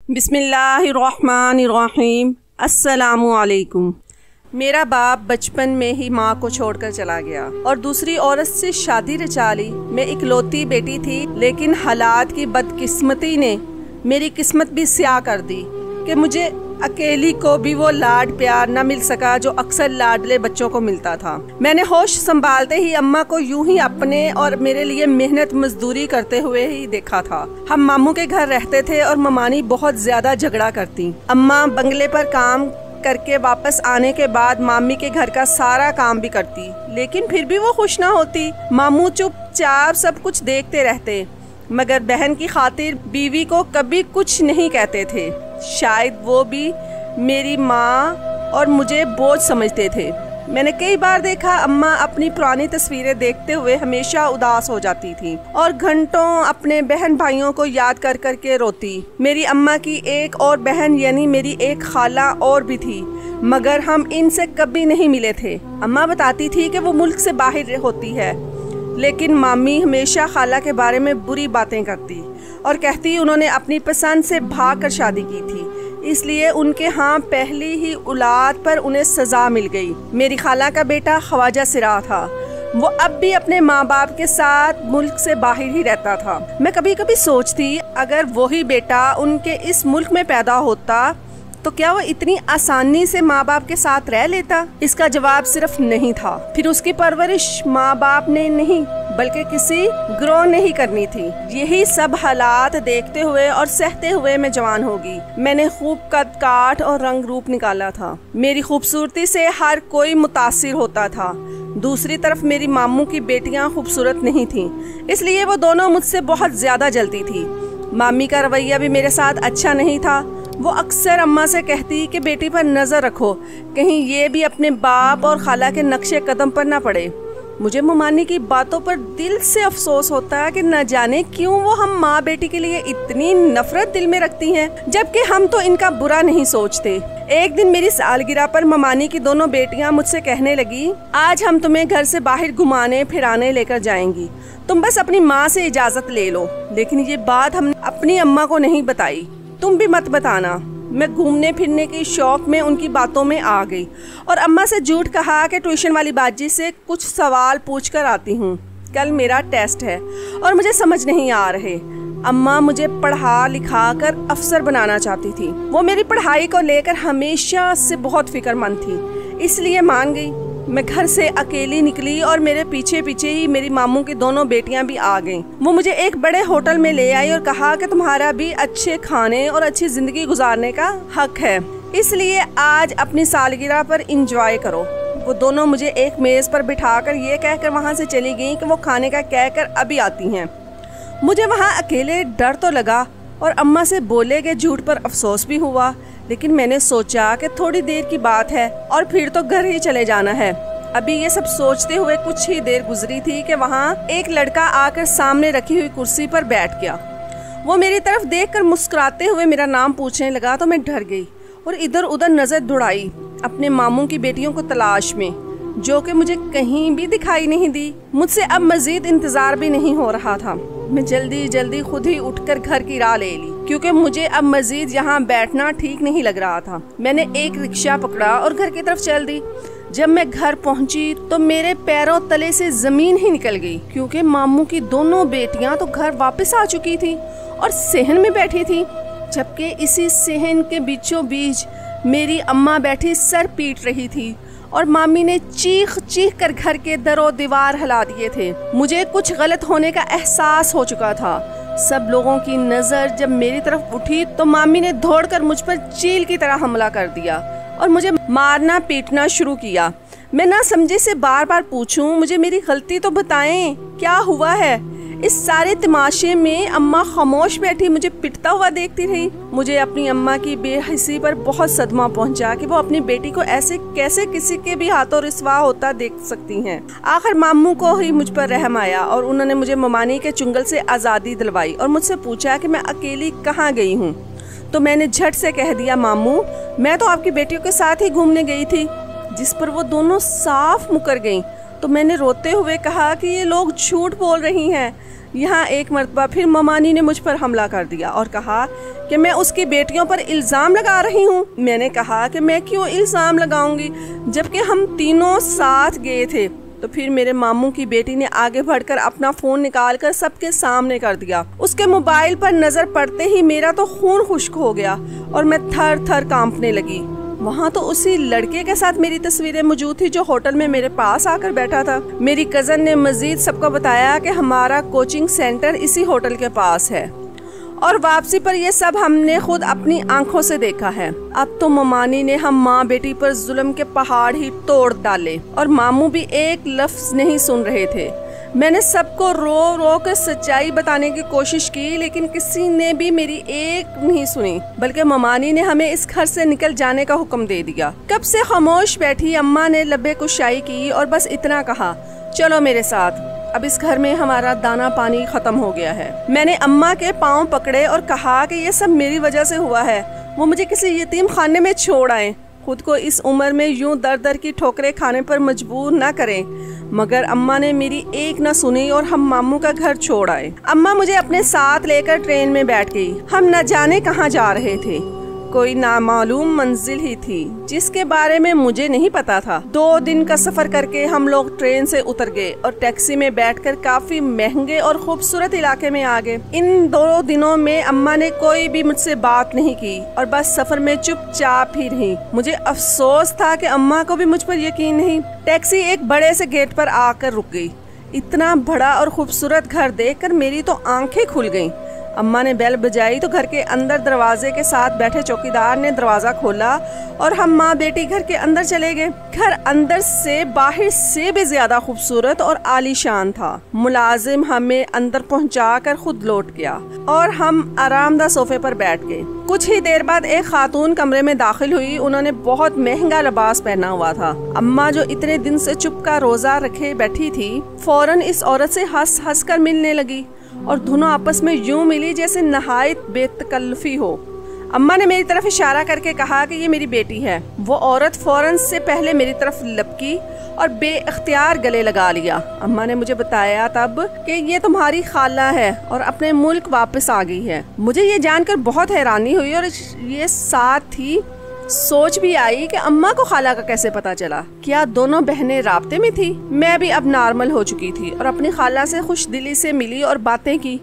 बिस्मिल्लाहिर्रहमानिर्रहीम। अस्सलामुअलैकुम। मेरा बाप बचपन में ही माँ को छोड़कर चला गया और दूसरी औरत से शादी रचा ली। मैं इकलौती बेटी थी, लेकिन हालात की बदकिस्मती ने मेरी किस्मत भी स्याह कर दी कि मुझे अकेली को भी वो लाड प्यार न मिल सका जो अक्सर लाडले बच्चों को मिलता था। मैंने होश संभालते ही अम्मा को यूं ही अपने और मेरे लिए मेहनत मजदूरी करते हुए ही देखा था। हम मामू के घर रहते थे और ममानी बहुत ज्यादा झगड़ा करती। अम्मा बंगले पर काम करके वापस आने के बाद मामी के घर का सारा काम भी करती, लेकिन फिर भी वो खुश ना होती। मामू चुपचाप सब कुछ देखते रहते, मगर बहन की खातिर बीवी को कभी कुछ नहीं कहते थे। शायद वो भी मेरी माँ और मुझे बोझ समझते थे। मैंने कई बार देखा अम्मा अपनी पुरानी तस्वीरें देखते हुए हमेशा उदास हो जाती थी और घंटों अपने बहन भाइयों को याद कर कर के रोती। मेरी अम्मा की एक और बहन यानी मेरी एक खाला और भी थी, मगर हम इनसे कभी नहीं मिले थे। अम्मा बताती थी कि वो मुल्क से बाहर होती है, लेकिन मामी हमेशा खाला के बारे में बुरी बातें करती और कहती उन्होंने अपनी पसंद से भाग कर शादी की थी, इसलिए उनके यहाँ पहली ही औलाद पर उन्हें सजा मिल गई। मेरी खाला का बेटा ख्वाजा सिरा था। वो अब भी अपने माँ बाप के साथ मुल्क से बाहर ही रहता था। मैं कभी कभी सोचती, अगर वही बेटा उनके इस मुल्क में पैदा होता तो क्या वो इतनी आसानी से माँ बाप के साथ रह लेता? इसका जवाब सिर्फ नहीं था। फिर उसकी परवरिश माँ बाप ने नहीं बल्कि किसी गिरोह ने ही करनी थी। यही सब हालात देखते हुए और सहते हुए मैं जवान होगी। मैंने खूब कद काठ और रंग रूप निकाला था। मेरी खूबसूरती से हर कोई मुतासिर होता था। दूसरी तरफ मेरी मामू की बेटियां खूबसूरत नहीं थीं, इसलिए वो दोनों मुझसे बहुत ज्यादा जलती थी। मामी का रवैया भी मेरे साथ अच्छा नहीं था। वो अक्सर अम्मा से कहती कि बेटी पर नजर रखो, कहीं ये भी अपने बाप और खाला के नक्शे कदम पर ना पड़े। मुझे ममानी की बातों पर दिल से अफसोस होता है कि न जाने क्यों वो हम माँ बेटी के लिए इतनी नफरत दिल में रखती हैं, जबकि हम तो इनका बुरा नहीं सोचते। एक दिन मेरी सालगिरह पर ममानी की दोनों बेटियां मुझसे कहने लगी, आज हम तुम्हें घर से बाहर घुमाने फिराने लेकर जाएंगी, तुम बस अपनी माँ से इजाजत ले लो। लेकिन ये बात हमने अपनी अम्मा को नहीं बताई। तुम भी मत बताना। मैं घूमने फिरने के शौक में उनकी बातों में आ गई और अम्मा से झूठ कहा कि ट्यूशन वाली बाजी से कुछ सवाल पूछ कर आती हूँ, कल मेरा टेस्ट है और मुझे समझ नहीं आ रहे। अम्मा मुझे पढ़ा लिखा कर अफसर बनाना चाहती थी। वो मेरी पढ़ाई को लेकर हमेशा से बहुत फिक्रमंद थी, इसलिए मान गई। मैं घर से अकेली निकली और मेरे पीछे पीछे ही मेरी मामू की दोनों बेटियां भी आ गईं। वो मुझे एक बड़े होटल में ले आई और कहा कि तुम्हारा भी अच्छे खाने और अच्छी जिंदगी गुजारने का हक है, इसलिए आज अपनी सालगिरह पर इंजॉय करो। वो दोनों मुझे एक मेज पर बिठाकर ये कहकर वहाँ से चली गईं कि वो खाने का कहकर अभी आती हैं। मुझे वहाँ अकेले डर तो लगा और अम्मा से बोले गए झूठ पर अफसोस भी हुआ, लेकिन मैंने सोचा कि थोड़ी देर की बात है और फिर तो घर ही चले जाना है। अभी ये सब सोचते हुए कुछ ही देर गुजरी थी कि वहाँ एक लड़का आकर सामने रखी हुई कुर्सी पर बैठ गया। वो मेरी तरफ देखकर मुस्कुराते हुए मेरा नाम पूछने लगा तो मैं डर गई और इधर उधर नजर दौड़ाई अपने मामू की बेटियों को तलाश में, जो कि मुझे कहीं भी दिखाई नहीं दी। मुझसे अब मजीद इंतजार भी नहीं हो रहा था। मैं जल्दी जल्दी खुद ही उठकर घर की राह ले ली, क्योंकि मुझे अब मजीद यहाँ बैठना ठीक नहीं लग रहा था। मैंने एक रिक्शा पकड़ा और घर की तरफ चल दी। जब मैं घर पहुँची तो मेरे पैरों तले से जमीन ही निकल गई, क्योंकि मामू की दोनों बेटियां तो घर वापस आ चुकी थी और सेहन में बैठी थी, जबकि इसी सेहन के बीचों बीच मेरी अम्मा बैठी सर पीट रही थी और मामी ने चीख चीख कर घर के दरो दीवार हिला दिए थे। मुझे कुछ गलत होने का एहसास हो चुका था। सब लोगों की नजर जब मेरी तरफ उठी तो मामी ने दौड़कर मुझ पर चील की तरह हमला कर दिया और मुझे मारना पीटना शुरू किया। मैं ना समझे से बार बार पूछूं, मुझे मेरी गलती तो बताएं, क्या हुआ है? इस सारे तमाशे में अम्मा खामोश बैठी मुझे पिटता हुआ देखती रही। मुझे अपनी अम्मा की बेहिसी पर बहुत सदमा पहुंचा कि वो अपनी बेटी को ऐसे कैसे किसी के भी हाथों रिस्वा होता देख सकती हैं। आखिर मामू को ही मुझ पर रहम आया और उन्होंने मुझे ममानी के चुंगल से आज़ादी दिलवाई और मुझसे पूछा कि मैं अकेली कहाँ गई हूँ। तो मैंने झट से कह दिया, मामू मैं तो आपकी बेटियों के साथ ही घूमने गई थी, जिस पर वो दोनों साफ मुकर गईं तो मैंने रोते हुए कहा कि ये लोग झूठ बोल रही हैं। यहाँ एक मर्तबा फिर ममानी ने मुझ पर हमला कर दिया और कहा कि मैं उसकी बेटियों पर इल्ज़ाम लगा रही हूँ। मैंने कहा कि मैं क्यों इल्ज़ाम लगाऊंगी जबकि हम तीनों साथ गए थे। तो फिर मेरे मामू की बेटी ने आगे बढ़कर अपना फ़ोन निकालकर सबके सामने कर दिया। उसके मोबाइल पर नज़र पड़ते ही मेरा तो खून खुश्क हो गया और मैं थर थर कांपने लगी। वहाँ तो उसी लड़के के साथ मेरी तस्वीरें मौजूद थी जो होटल में मेरे पास आकर बैठा था। मेरी कज़न ने मजीद सबको बताया कि हमारा कोचिंग सेंटर इसी होटल के पास है और वापसी पर यह सब हमने खुद अपनी आंखों से देखा है। अब तो ममानी ने हम माँ बेटी पर जुल्म के पहाड़ ही तोड़ डाले और मामू भी एक लफ्ज नहीं सुन रहे थे। मैंने सबको रो रो कर सच्चाई बताने की कोशिश की, लेकिन किसी ने भी मेरी एक नहीं सुनी, बल्कि ममानी ने हमें इस घर से निकल जाने का हुक्म दे दिया। कब से खामोश बैठी अम्मा ने लबे कुशाई की और बस इतना कहा, चलो मेरे साथ, अब इस घर में हमारा दाना पानी खत्म हो गया है। मैंने अम्मा के पाँव पकड़े और कहा कि ये सब मेरी वजह से हुआ है, वो मुझे किसी यतीम खाने में छोड़ आए, खुद को इस उम्र में यूं दर दर की ठोकरें खाने पर मजबूर न करें। मगर अम्मा ने मेरी एक न सुनी और हम मामू का घर छोड़ आए। अम्मा मुझे अपने साथ लेकर ट्रेन में बैठ गई। हम न जाने कहाँ जा रहे थे, कोई नामालूम मंजिल ही थी जिसके बारे में मुझे नहीं पता था। 2 दिन का सफर करके हम लोग ट्रेन से उतर गए और टैक्सी में बैठकर काफी महंगे और खूबसूरत इलाके में आ गए। इन 2 दिनों में अम्मा ने कोई भी मुझसे बात नहीं की और बस सफर में चुपचाप ही रही। मुझे अफसोस था कि अम्मा को भी मुझ पर यकीन नहीं। टैक्सी एक बड़े से गेट पर आकर रुक गई। इतना बड़ा और खूबसूरत घर देखकर मेरी तो आंखें खुल गईं। अम्मा ने बेल बजाई तो घर के अंदर दरवाजे के साथ बैठे चौकीदार ने दरवाजा खोला और हम माँ बेटी घर के अंदर चले गए। घर अंदर से बाहर से भी ज्यादा खूबसूरत और आलीशान था। मुलाजिम हमें अंदर पहुँचाकर खुद लौट गया और हम आरामदा सोफे पर बैठ गए। कुछ ही देर बाद एक खातून कमरे में दाखिल हुई। उन्होंने बहुत महंगा लिबास पहना हुआ था। अम्मा जो इतने दिन से चुप का रोजा रखे बैठी थी, फौरन इस औरत से हंस हंस कर मिलने लगी और दोनों आपस में यूं मिली जैसे नहायत बेतकल्लफी हो। अम्मा ने मेरी तरफ इशारा करके कहा कि ये मेरी बेटी है। वो औरत फौरन से पहले मेरी तरफ लपकी और बेइख्तियार गले लगा लिया। अम्मा ने मुझे बताया तब कि ये तुम्हारी खाला है और अपने मुल्क वापस आ गई है। मुझे ये जानकर बहुत हैरानी हुई और ये साथ ही सोच भी आई कि अम्मा को खाला का कैसे पता चला। क्या दोनों बहनें राब्ते में थी? मैं भी अब नॉर्मल हो चुकी थी और अपनी खाला से खुश दिली से मिली और बातें की।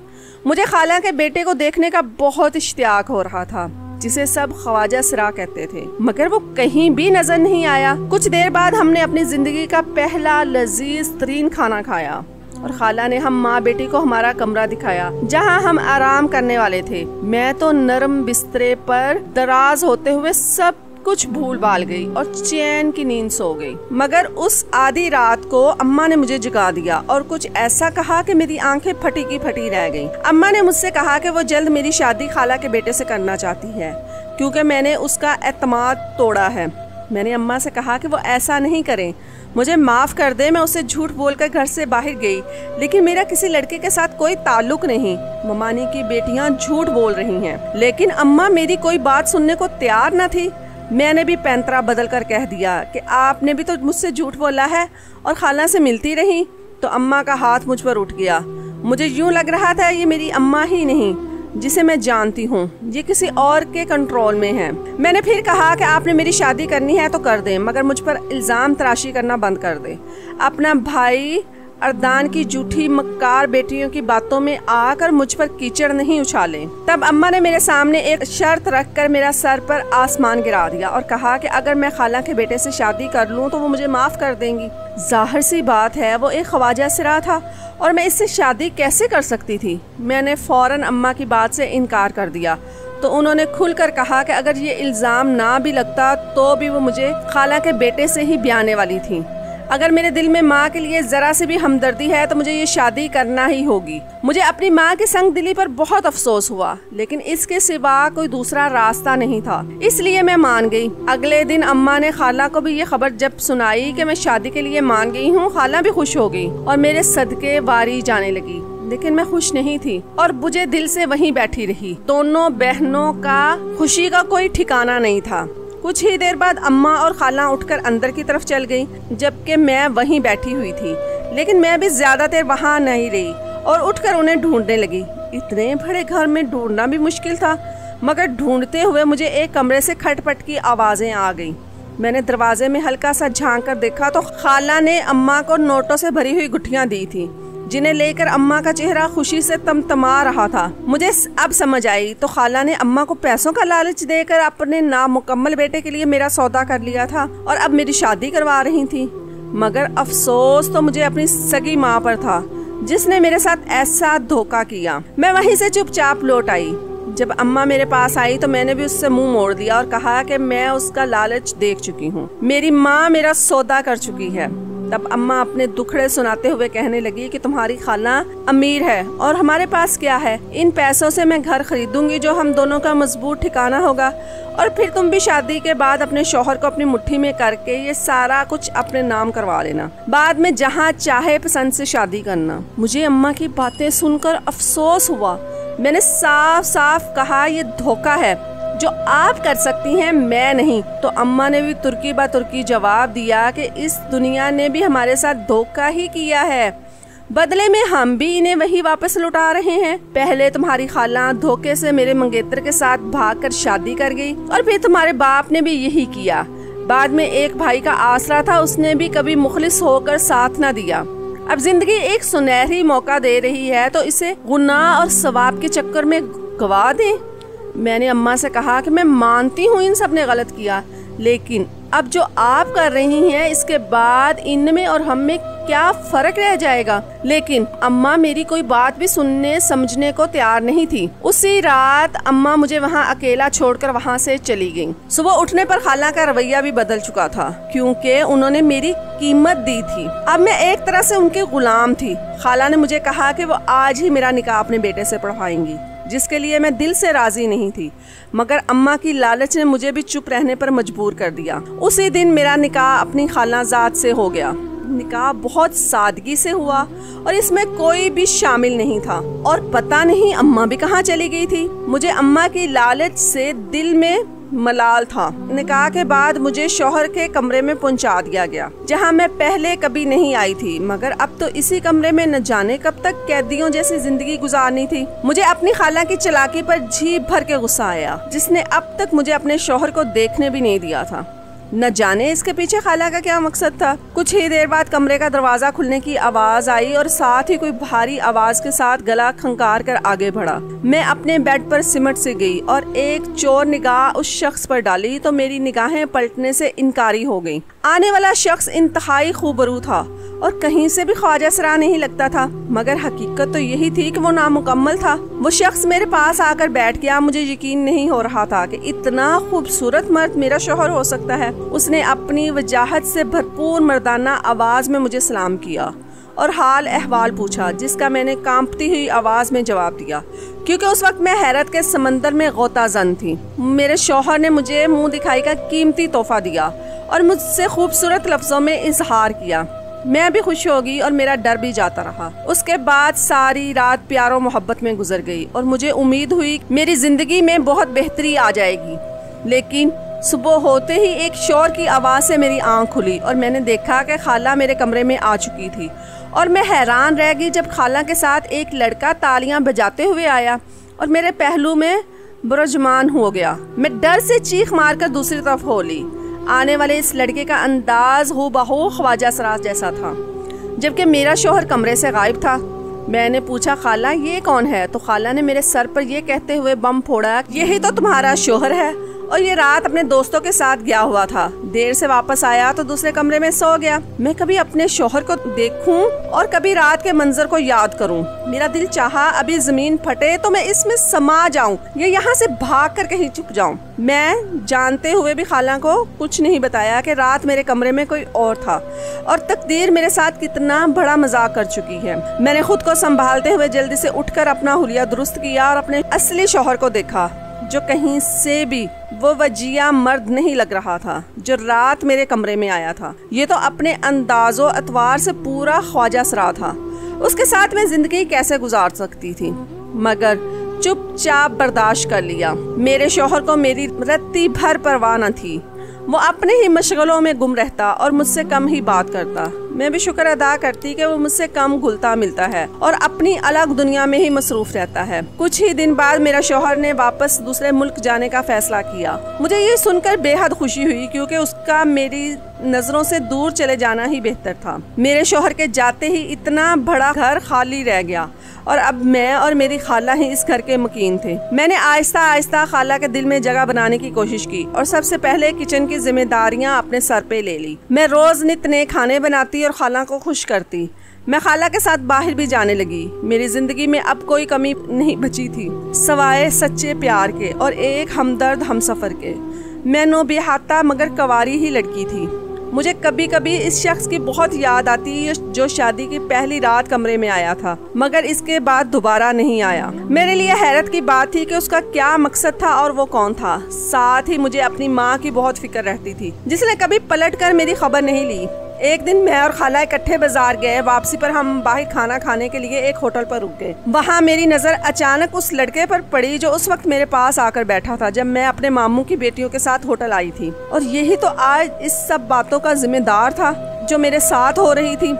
मुझे खाला के बेटे को देखने का बहुत इश्तियाक हो रहा था, जिसे सब ख्वाजा सिरा कहते थे, मगर वो कहीं भी नजर नहीं आया। कुछ देर बाद हमने अपनी जिंदगी का पहला लजीज तरीन खाना खाया और खाला ने हम माँ बेटी को हमारा कमरा दिखाया जहाँ हम आराम करने वाले थे। मैं तो नरम बिस्तरे पर दराज होते हुए सब कुछ भूल भाल गई और चैन की नींद सो गई। मगर उस आधी रात को अम्मा ने मुझे जगा दिया और कुछ ऐसा कहा कि मेरी आंखें फटी की फटी रह गईं। अम्मा ने मुझसे कहा कि वो जल्द मेरी शादी खाला के बेटे से करना चाहती है क्योंकि मैंने उसका एतमाद तोड़ा है। मैंने अम्मा से कहा कि वो ऐसा नहीं करें, मुझे माफ़ कर दे। मैं उसे झूठ बोलकर घर से बाहर गई, लेकिन मेरा किसी लड़के के साथ कोई ताल्लुक नहीं। ममानी की बेटियां झूठ बोल रही हैं। लेकिन अम्मा मेरी कोई बात सुनने को तैयार न थी। मैंने भी पैंतरा बदल कर कह दिया कि आपने भी तो मुझसे झूठ बोला है और खाला से मिलती रही। तो अम्मा का हाथ मुझ पर उठ गया। मुझे यूँ लग रहा था ये मेरी अम्मा ही नहीं जिसे मैं जानती हूँ, ये किसी और के कंट्रोल में है। मैंने फिर कहा कि आपने मेरी शादी करनी है तो कर दें, मगर मुझ पर इल्ज़ाम तराशी करना बंद कर दें। अपना भाई अर्दान की झूठी मक्कार बेटियों की बातों में आकर मुझ पर कीचड़ नहीं उछालें। तब अम्मा ने मेरे सामने एक शर्त रखकर मेरा सर पर आसमान गिरा दिया और कहा कि अगर मैं खाला के बेटे से शादी कर लूँ तो वो मुझे माफ़ कर देंगी। जाहिर सी बात है वो एक ख्वाजा सिरा था और मैं इससे शादी कैसे कर सकती थी। मैंने फौरन अम्मा की बात से इनकार कर दिया तो उन्होंने खुलकर कहा कि अगर ये इल्ज़ाम ना भी लगता तो भी वो मुझे खाला के बेटे से ही ब्याने वाली थी। अगर मेरे दिल में माँ के लिए जरा से भी हमदर्दी है तो मुझे ये शादी करना ही होगी। मुझे अपनी माँ की संग दिली पर बहुत अफसोस हुआ, लेकिन इसके सिवा कोई दूसरा रास्ता नहीं था, इसलिए मैं मान गई। अगले दिन अम्मा ने खाला को भी ये खबर जब सुनाई कि मैं शादी के लिए मान गई हूँ, खाला भी खुश हो गई और मेरे सदके वारी जाने लगी। लेकिन मैं खुश नहीं थी और बुझे दिल से वहीं बैठी रही। दोनों बहनों का खुशी का कोई ठिकाना नहीं था। कुछ ही देर बाद अम्मा और खाला उठकर अंदर की तरफ चल गई, जबकि मैं वहीं बैठी हुई थी। लेकिन मैं भी ज्यादा देर वहाँ नहीं रही और उठकर उन्हें ढूंढने लगी। इतने बड़े घर में ढूंढना भी मुश्किल था, मगर ढूंढते हुए मुझे एक कमरे से खटपट की आवाजें आ गईं। मैंने दरवाजे में हल्का सा झांक कर देखा तो खाला ने अम्मा को नोटों से भरी हुई गुठियां दी थी, जिन्हें लेकर अम्मा का चेहरा खुशी से तमतमा रहा था। मुझे अब समझ आई तो खाला ने अम्मा को पैसों का लालच देकर अपने नामुकम्मल बेटे के लिए मेरा सौदा कर लिया था और अब मेरी शादी करवा रही थी। मगर अफसोस तो मुझे अपनी सगी माँ पर था, जिसने मेरे साथ ऐसा धोखा किया। मैं वहीं से चुपचाप लौट आई। जब अम्मा मेरे पास आई तो मैंने भी उससे मुंह मोड़ दिया और कहा कि मैं उसका लालच देख चुकी हूँ, मेरी माँ मेरा सौदा कर चुकी है। तब अम्मा अपने दुखड़े सुनाते हुए कहने लगी कि तुम्हारी खाला अमीर है और हमारे पास क्या है, इन पैसों से मैं घर खरीदूंगी जो हम दोनों का मजबूत ठिकाना होगा, और फिर तुम भी शादी के बाद अपने शौहर को अपनी मुट्ठी में करके ये सारा कुछ अपने नाम करवा लेना, बाद में जहाँ चाहे पसंद से शादी करना। मुझे अम्मा की बातें सुनकर अफसोस हुआ। मैंने साफ साफ कहा ये धोखा है, जो आप कर सकती हैं मैं नहीं। तो अम्मा ने भी तुर्की बा तुर्की जवाब दिया कि इस दुनिया ने भी हमारे साथ धोखा ही किया है, बदले में हम भी इन्हें वही वापस लौटा रहे हैं। पहले तुम्हारी खाला धोखे से मेरे मंगेतर के साथ भागकर शादी कर गई और फिर तुम्हारे बाप ने भी यही किया। बाद में एक भाई का आसरा था, उसने भी कभी मुखलिस होकर साथ न दिया। अब जिंदगी एक सुनहरी मौका दे रही है तो इसे गुनाह और सवाब के चक्कर में गवा दें। मैंने अम्मा से कहा कि मैं मानती हूँ इन सब ने गलत किया, लेकिन अब जो आप कर रही हैं इसके बाद इनमें और हम में क्या फर्क रह जाएगा। लेकिन अम्मा मेरी कोई बात भी सुनने समझने को तैयार नहीं थी। उसी रात अम्मा मुझे वहाँ अकेला छोड़कर वहाँ से चली गई। सुबह उठने पर खाला का रवैया भी बदल चुका था, क्योंकि उन्होंने मेरी कीमत दी थी। अब मैं एक तरह से उनके गुलाम थी। खाला ने मुझे कहा कि वो आज ही मेरा निकाह अपने बेटे से पढ़वाएंगी, जिसके लिए मैं दिल से राजी नहीं थी, मगर अम्मा की लालच ने मुझे भी चुप रहने पर मजबूर कर दिया। उसी दिन मेरा निकाह अपनी खालाजाद से हो गया। निकाह बहुत सादगी से हुआ और इसमें कोई भी शामिल नहीं था, और पता नहीं अम्मा भी कहाँ चली गई थी। मुझे अम्मा की लालच से दिल में मलाल था। निकाह के बाद मुझे शौहर के कमरे में पहुंचा दिया गया, जहां मैं पहले कभी नहीं आई थी, मगर अब तो इसी कमरे में न जाने कब तक कैदियों जैसी जिंदगी गुजारनी थी। मुझे अपनी खाला की चालाकी पर जी भर के गुस्सा आया, जिसने अब तक मुझे अपने शौहर को देखने भी नहीं दिया था। न जाने इसके पीछे खाला का क्या मकसद था। कुछ ही देर बाद कमरे का दरवाजा खुलने की आवाज आई और साथ ही कोई भारी आवाज के साथ गला खंकार कर आगे बढ़ा। मैं अपने बेड पर सिमट से गई और एक चोर निगाह उस शख्स पर डाली तो मेरी निगाहें पलटने से इनकारी हो गईं। आने वाला शख्स इंतहाई खूबरू था और कहीं से भी ख्वाजा सरा नहीं लगता था, मगर हकीकत तो यही थी कि वो नामुकम्मल था। वो शख्स मेरे पास आकर बैठ गया। मुझे यकीन नहीं हो रहा था कि इतना खूबसूरत मर्द मेरा शौहर हो सकता है। उसने अपनी वजाहत से भरपूर मर्दाना आवाज में मुझे सलाम किया और हाल अहवाल पूछा, जिसका मैंने कांपती हुई आवाज में जवाब दिया, क्योंकि उस वक्त मैं हैरत के समंदर में गोताजन थी। मेरे शौहर ने मुझे मुंह दिखाई का कीमती तोहफा दिया और मुझसे खूबसूरत लफ्जों में इजहार किया। मैं भी खुश हो गई और मेरा डर भी जाता रहा। उसके बाद सारी रात प्यारो मोहब्बत में गुजर गई और मुझे उम्मीद हुई मेरी जिंदगी में बहुत बेहतरी आ जाएगी। लेकिन सुबह होते ही एक शोर की आवाज से मेरी आंख खुली और मैंने देखा कि खाला मेरे कमरे में आ चुकी थी, और मैं हैरान रह गई जब खाला के साथ एक लड़का तालियां बजाते हुए आया और मेरे पहलू में बुरजमान हो गया। मैं डर से चीख मारकर दूसरी तरफ हो ली। आने वाले इस लड़के का अंदाज हूबहू ख्वाजा सराज जैसा था, जबकि मेरा शौहर कमरे से गायब था। मैंने पूछा, खाला ये कौन है? तो खाला ने मेरे सर पर यह कहते हुए बम फोड़ा, यही तो तुम्हारा शौहर है, और ये रात अपने दोस्तों के साथ गया हुआ था। देर से वापस आया तो दूसरे कमरे में सो गया। मैं कभी अपने शौहर को देखूं और कभी रात के मंजर को याद करूं। मेरा दिल चाहा अभी जमीन फटे तो मैं इसमें समा जाऊं या यहाँ से भाग कर कहीं छुप जाऊं। मैं जानते हुए भी खाला को कुछ नहीं बताया कि रात मेरे कमरे में कोई और था और तकदीर मेरे साथ कितना बड़ा मजाक कर चुकी है। मैंने खुद को संभालते हुए जल्दी से उठकर अपना हुलिया दुरुस्त किया और अपने असली शौहर को देखा, जो कहीं से भी वो वजिया मर्द नहीं लग रहा था जो रात मेरे कमरे में आया था। ये तो अपने अंदाजो अतवार से पूरा ख्वाजा सरा था। उसके साथ मैं जिंदगी कैसे गुजार सकती थी, मगर चुपचाप बर्दाश्त कर लिया। मेरे शौहर को मेरी रत्ती भर परवाह न थी। वो अपने ही मशगलों में गुम रहता और मुझसे कम ही बात करता। मैं भी शुक्र अदा करती कि वो मुझसे कम घुलता मिलता है और अपनी अलग दुनिया में ही मसरूफ रहता है। कुछ ही दिन बाद मेरा शौहर ने वापस दूसरे मुल्क जाने का फैसला किया। मुझे ये सुनकर बेहद खुशी हुई क्योंकि उसका मेरी नजरों से दूर चले जाना ही बेहतर था। मेरे शौहर के जाते ही इतना बड़ा घर खाली रह गया और अब मैं और मेरी खाला ही इस घर के मकीन थे। मैंने आहिस्ता आहिस्ता खाला के दिल में जगह बनाने की कोशिश की और सबसे पहले किचन की जिम्मेदारियां अपने सर पे ले ली। मैं रोज नित नए खाने बनाती और खाला को खुश करती। मैं खाला के साथ बाहर भी जाने लगी। मेरी जिंदगी में अब कोई कमी नहीं बची थी सवाए सच्चे प्यार के और एक हमदर्द हमसफर के। मैं नो बेहाता मगर कवारी ही लड़की थी। मुझे कभी कभी इस शख्स की बहुत याद आती जो शादी की पहली रात कमरे में आया था मगर इसके बाद दोबारा नहीं आया। मेरे लिए हैरत की बात थी कि उसका क्या मकसद था और वो कौन था। साथ ही मुझे अपनी माँ की बहुत फिक्र रहती थी जिसने कभी पलट कर मेरी खबर नहीं ली। एक दिन मैं और खाला इकट्ठे बाजार गए। वापसी पर हम बाहर खाना खाने के लिए एक होटल पर रुक गए। वहाँ मेरी नजर अचानक उस लड़के पर पड़ी जो उस वक्त मेरे पास आकर बैठा था जब मैं अपने मामू की बेटियों के साथ होटल आई थी। और यही तो आज इस सब बातों का जिम्मेदार था जो मेरे साथ हो रही थी।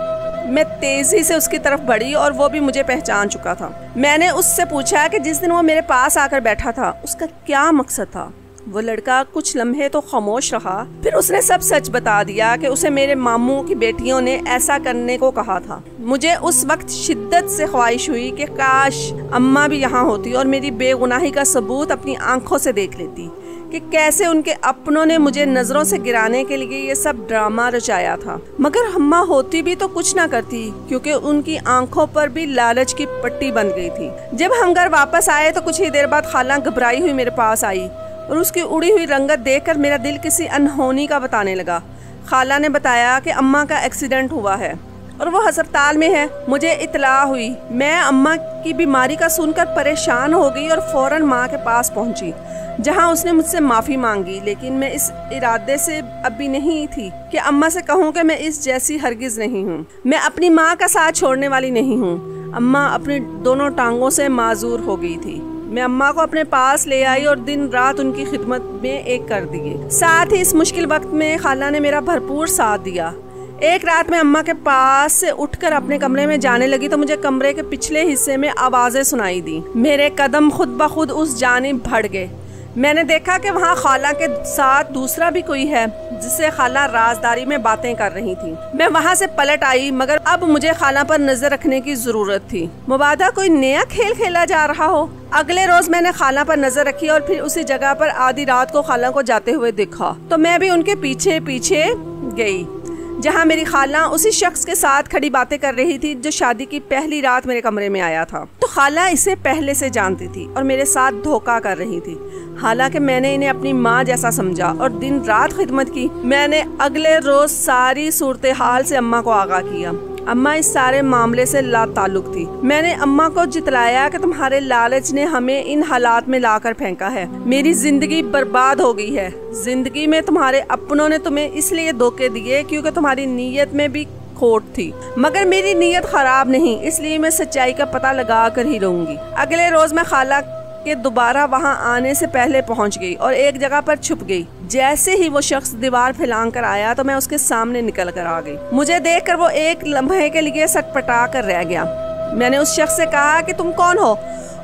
मैं तेजी से उसकी तरफ बढ़ी और वो भी मुझे पहचान चुका था। मैंने उससे पूछा कि जिस दिन वो मेरे पास आकर बैठा था उसका क्या मकसद था। वो लड़का कुछ लम्हे तो खामोश रहा, फिर उसने सब सच बता दिया कि उसे मेरे मामू की बेटियों ने ऐसा करने को कहा था। मुझे उस वक्त शिद्दत से ख्वाहिश हुई कि काश अम्मा भी यहाँ होती और मेरी बेगुनाही का सबूत अपनी आंखों से देख लेती कि कैसे उनके अपनों ने मुझे नजरों से गिराने के लिए ये सब ड्रामा रचाया था। मगर अम्मा होती भी तो कुछ ना करती क्योंकि उनकी आंखों पर भी लालच की पट्टी बंध गई थी। जब हम घर वापस आए तो कुछ ही देर बाद खाला घबराई हुई मेरे पास आई और उसकी उड़ी हुई रंगत देखकर मेरा दिल किसी अनहोनी का बताने लगा। खाला ने बताया कि अम्मा का एक्सीडेंट हुआ है और वो अस्पताल में है। मुझे इतला हुई। मैं अम्मा की बीमारी का सुनकर परेशान हो गई और फौरन माँ के पास पहुँची जहाँ उसने मुझसे माफ़ी मांगी। लेकिन मैं इस इरादे से अभी नहीं थी कि अम्मा से कहूँ कि मैं इस जैसी हरगिज़ नहीं हूँ। मैं अपनी माँ का साथ छोड़ने वाली नहीं हूँ। अम्मा अपनी दोनों टांगों से माजूर हो गई थी। मैं अम्मा को अपने पास ले आई और दिन रात उनकी खिदमत में एक कर दिए। साथ ही इस मुश्किल वक्त में खाला ने मेरा भरपूर साथ दिया। एक रात मैं अम्मा के पास से उठकर अपने कमरे में जाने लगी तो मुझे कमरे के पिछले हिस्से में आवाजें सुनाई दी। मेरे कदम खुद ब खुद उस जानिब बढ़ गए। मैंने देखा कि वहाँ खाला के साथ दूसरा भी कोई है जिससे खाला राजदारी में बातें कर रही थी। मैं वहाँ से पलट आई मगर अब मुझे खाला पर नजर रखने की जरूरत थी। मुबादा कोई नया खेल खेला जा रहा हो। अगले रोज मैंने खाला पर नजर रखी और फिर उसी जगह पर आधी रात को खाला को जाते हुए देखा तो मैं भी उनके पीछे पीछे गई जहाँ मेरी खाला उसी शख्स के साथ खड़ी बातें कर रही थी जो शादी की पहली रात मेरे कमरे में आया था। तो खाला इसे पहले से जानती थी और मेरे साथ धोखा कर रही थी। हालांकि मैंने इन्हें अपनी माँ जैसा समझा और दिन रात खिदमत की। मैंने अगले रोज सारी सूरत हाल से अम्मा को आगाह किया। अम्मा इस सारे मामले से लाताल्लुक थी। मैंने अम्मा को जितलाया कि तुम्हारे लालच ने हमें इन हालात में लाकर फेंका है। मेरी जिंदगी बर्बाद हो गई है। जिंदगी में तुम्हारे अपनों ने तुम्हें इसलिए धोखे दिए क्योंकि तुम्हारी नीयत में भी खोट थी, मगर मेरी नीयत खराब नहीं, इसलिए मैं सच्चाई का पता लगा कर ही रहूंगी। अगले रोज मैं खाला के दोबारा वहां आने से पहले पहुंच गई और एक जगह पर छुप गई। जैसे ही वो शख्स दीवार फैलांग कर आया तो मैं उसके सामने निकल कर आ गई। मुझे देखकर वो एक लम्हे के लिए सटपटा कर रह गया। मैंने उस शख्स से कहा कि तुम कौन हो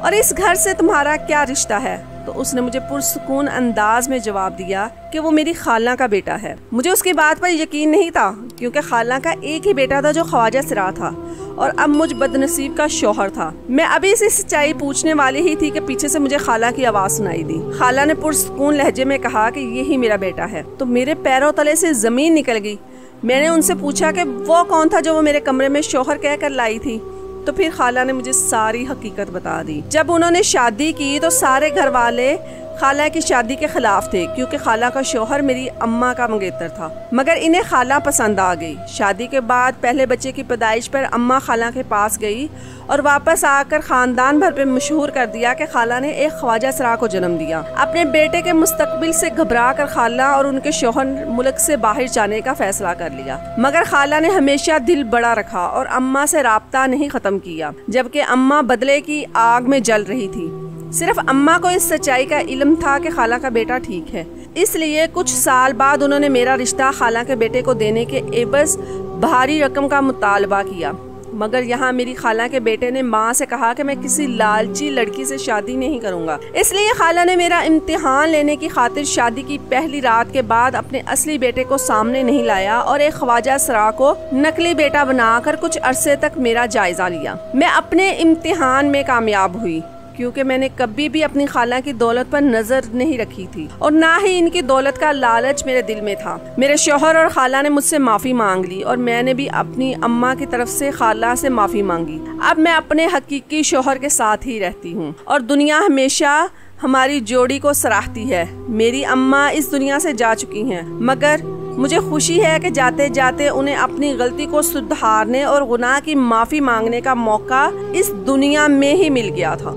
और इस घर से तुम्हारा क्या रिश्ता है। तो उसने मुझे पुरसुकून अंदाज में जवाब दिया कि वो मेरी खाला का बेटा है। मुझे उसकी बात पर यकीन नहीं था क्योंकि खाला का एक ही बेटा था जो ख्वाजा सिरा था और अब मुझ बदनसीब का शौहर था। मैं अभी से सच्चाई पूछने वाली ही थी कि पीछे से मुझे खाला की आवाज सुनाई दी। खाला ने पुरसुकून लहजे में कहा कि यही मेरा बेटा है। तो मेरे पैरों तले से जमीन निकल गई। मैंने उनसे पूछा कि वो कौन था जो वो मेरे कमरे में शौहर कहकर लाई थी। तो फिर खाला ने मुझे सारी हकीकत बता दी। जब उन्होंने शादी की तो सारे घर वाले खाला की शादी के खिलाफ थे क्योंकि खाला का शौहर मेरी अम्मा का मंगेतर था, मगर इन्हें खाला पसंद आ गई। शादी के बाद पहले बच्चे की पैदाइश पर अम्मा खाला के पास गई और वापस आकर खानदान भर पे मशहूर कर दिया कि खाला ने एक ख्वाजा सरा को जन्म दिया। अपने बेटे के मुस्तकबिल से घबरा कर खाला और उनके शौहर मुल्क से बाहर जाने का फैसला कर लिया, मगर खाला ने हमेशा दिल बड़ा रखा और अम्मा से राब्ता नहीं खत्म किया, जबकि अम्मा बदले की आग में जल रही थी। सिर्फ अम्मा को इस सच्चाई का इल्म था कि खाला का बेटा ठीक है, इसलिए कुछ साल बाद उन्होंने मेरा रिश्ता खाला के बेटे को देने के एवज भारी रकम का मुतालबा किया, मगर यहाँ मेरी खाला के बेटे ने माँ से कहा कि मैं किसी लालची लड़की से शादी नहीं करूँगा। इसलिए खाला ने मेरा इम्तिहान लेने की खातिर शादी की पहली रात के बाद अपने असली बेटे को सामने नहीं लाया और एक ख्वाजा सरा को नकली बेटा बनाकर कुछ अरसे तक मेरा जायजा लिया। मैं अपने इम्तिहान में कामयाब हुई क्योंकि मैंने कभी भी अपनी खाला की दौलत पर नजर नहीं रखी थी और ना ही इनकी दौलत का लालच मेरे दिल में था। मेरे शौहर और खाला ने मुझसे माफ़ी मांग ली और मैंने भी अपनी अम्मा की तरफ से खाला से माफ़ी मांगी। अब मैं अपने हकीकी शौहर के साथ ही रहती हूँ और दुनिया हमेशा हमारी जोड़ी को सराहती है। मेरी अम्मा इस दुनिया से जा चुकी हैं, मगर मुझे खुशी है कि जाते जाते उन्हें अपनी गलती को सुधारने और गुनाह की माफ़ी मांगने का मौका इस दुनिया में ही मिल गया था।